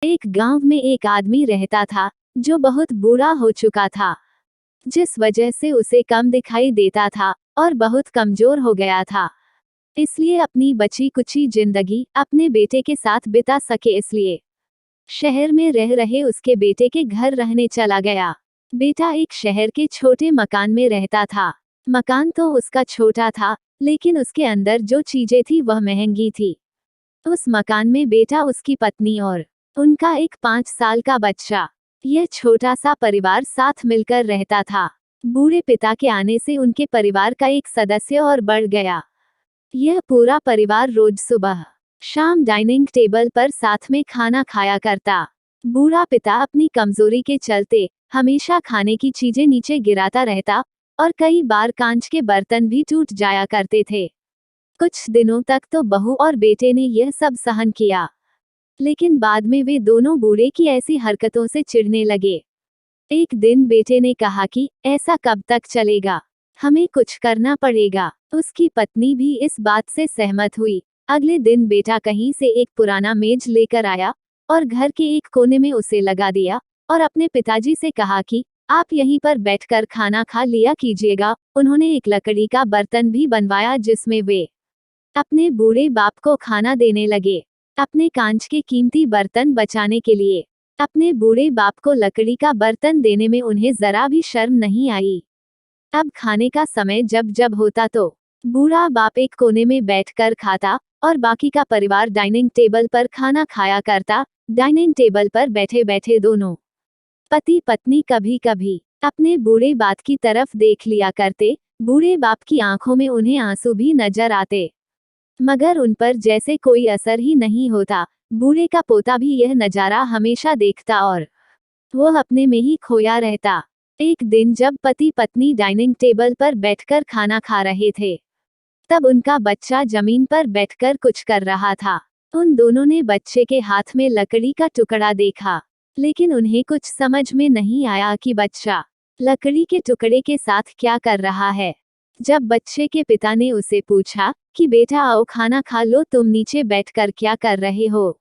एक गांव में एक आदमी रहता था जो बहुत बूढ़ा हो चुका था, जिस वजह से उसे कम दिखाई देता था और बहुत कमजोर हो गया था। इसलिए अपनी बची कुची जिंदगी अपने बेटे के साथ बिता सके इसलिए शहर में रह रहे उसके बेटे के घर रहने चला गया। बेटा एक शहर के छोटे मकान में रहता था। मकान तो उसका छोटा था, लेकिन उसके अंदर जो चीजें थी वह महंगी थी। उस मकान में बेटा, उसकी पत्नी और उनका एक 5 साल का बच्चा, यह छोटा सा परिवार साथ मिलकर रहता था। बूढ़े पिता के आने से उनके परिवार का एक सदस्य और बढ़ गया। यह पूरा परिवार रोज सुबह शाम डाइनिंग टेबल पर साथ में खाना खाया करता। बूढ़ा पिता अपनी कमजोरी के चलते हमेशा खाने की चीजें नीचे गिराता रहता और कई बार कांच के बर्तन भी टूट जाया करते थे। कुछ दिनों तक तो बहू और बेटे ने यह सब सहन किया, लेकिन बाद में वे दोनों बूढ़े की ऐसी हरकतों से चिढ़ने लगे। एक दिन बेटे ने कहा कि ऐसा कब तक चलेगा, हमें कुछ करना पड़ेगा। उसकी पत्नी भी इस बात से सहमत हुई। अगले दिन बेटा कहीं से एक पुराना मेज लेकर आया और घर के एक कोने में उसे लगा दिया और अपने पिताजी से कहा कि आप यहीं पर बैठकर खाना खा लिया कीजिएगा। उन्होंने एक लकड़ी का बर्तन भी बनवाया जिसमें वे अपने बूढ़े बाप को खाना देने लगे। अपने कांच के कीमती बर्तन बचाने के लिए अपने बूढ़े बाप को लकड़ी का बर्तन देने में उन्हें जरा भी शर्म नहीं आई। अब खाने का समय जब जब होता तो बूढ़ा बाप एक कोने में बैठकर खाता और बाकी का परिवार डाइनिंग टेबल पर खाना खाया करता। डाइनिंग टेबल पर बैठे बैठे दोनों पति पत्नी कभी कभी अपने बूढ़े बाप की तरफ देख लिया करते। बूढ़े बाप की आंखों में उन्हें आंसू भी नजर आते, मगर उन पर जैसे कोई असर ही नहीं होता। बूढ़े का पोता भी यह नजारा हमेशा देखता और वो अपने में ही खोया रहता। एक दिन जब पति पत्नी डाइनिंग टेबल पर बैठकर खाना खा रहे थे, तब उनका बच्चा जमीन पर बैठकर कुछ कर रहा था। उन दोनों ने बच्चे के हाथ में लकड़ी का टुकड़ा देखा, लेकिन उन्हें कुछ समझ में नहीं आया कि बच्चा लकड़ी के टुकड़े के साथ क्या कर रहा है। जब बच्चे के पिता ने उसे पूछा कि बेटा आओ खाना खा लो, तुम नीचे बैठकर क्या कर रहे हो,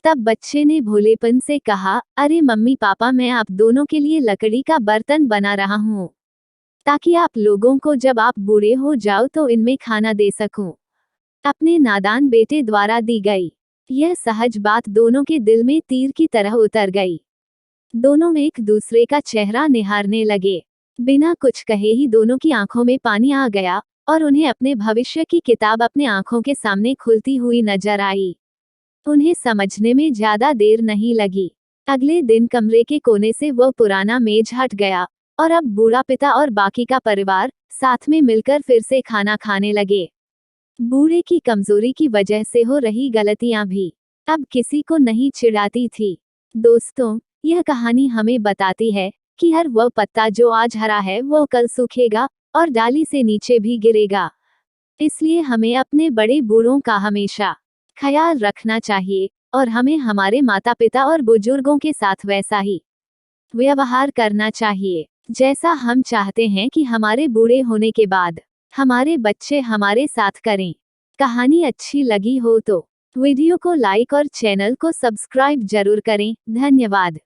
तब बच्चे ने भोलेपन से कहा, अरे मम्मी पापा, मैं आप दोनों के लिए लकड़ी का बर्तन बना रहा हूँ, ताकि आप लोगों को जब आप बूढ़े हो जाओ तो इनमें खाना दे सकूं। अपने नादान बेटे द्वारा दी गई यह सहज बात दोनों के दिल में तीर की तरह उतर गई। दोनों एक दूसरे का चेहरा निहारने लगे। बिना कुछ कहे ही दोनों की आंखों में पानी आ गया और उन्हें अपने भविष्य की किताब अपने आंखों के सामने खुलती हुई नजर आई। उन्हें समझने में ज्यादा देर नहीं लगी। अगले दिन कमरे के कोने से वह पुराना मेज हट गया और अब बूढ़ा पिता और बाकी का परिवार साथ में मिलकर फिर से खाना खाने लगे। बूढ़े की कमजोरी की वजह से हो रही गलतियां भी अब किसी को नहीं चिढ़ाती थी। दोस्तों, यह कहानी हमें बताती है कि हर वह पत्ता जो आज हरा है वो कल सूखेगा और डाली से नीचे भी गिरेगा। इसलिए हमें अपने बड़े बूढ़ों का हमेशा ख्याल रखना चाहिए और हमें हमारे माता पिता और बुजुर्गों के साथ वैसा ही व्यवहार करना चाहिए जैसा हम चाहते हैं कि हमारे बूढ़े होने के बाद हमारे बच्चे हमारे साथ करें। कहानी अच्छी लगी हो तो वीडियो को लाइक और चैनल को सब्सक्राइब जरूर करें। धन्यवाद।